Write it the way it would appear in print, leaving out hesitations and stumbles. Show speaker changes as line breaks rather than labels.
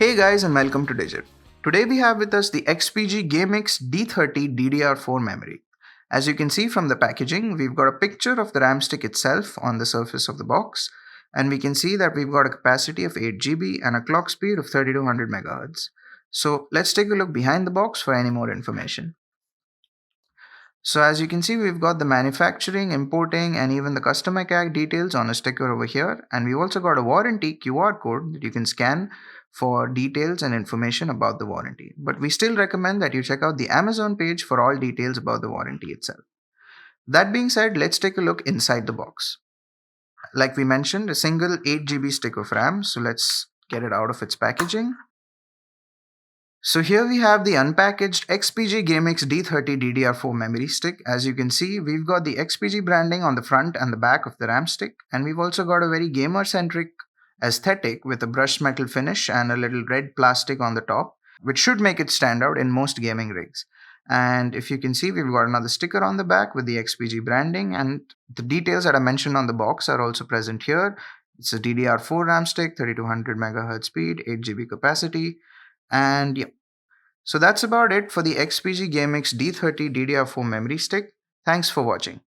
Hey guys and welcome to Digit. Today we have with us the XPG ADATA GAMMIX D30 DDR4 memory. As you can see from the packaging, we've got a picture of the RAM stick itself on the surface of the box, and we can see that we've got a capacity of 8GB and a clock speed of 3200 MHz. So let's take a look behind the box for any more information. So as you can see, we've got the manufacturing, importing, and even the customer care details on a sticker over here. And we've also got a warranty QR code that you can scan for details and information about the warranty. But we still recommend that you check out the Amazon page for all details about the warranty itself. That being said, let's take a look inside the box. Like we mentioned, a single 8GB stick of RAM. So let's get it out of its packaging. So here we have the unpackaged XPG ADATA GAMMIX D30 DDR4 memory stick. As you can see, we've got the XPG branding on the front and the back of the RAM stick, and we've also got a very gamer-centric aesthetic with a brushed metal finish and a little red plastic on the top, which should make it stand out in most gaming rigs. And if you can see, we've got another sticker on the back with the XPG branding, and the details that I mentioned on the box are also present here. It's a DDR4 RAM stick, 3200 MHz speed, 8GB capacity, and yeah. So that's about it for the XPG ADATA GAMMIX D30 DDR4 memory stick. Thanks for watching.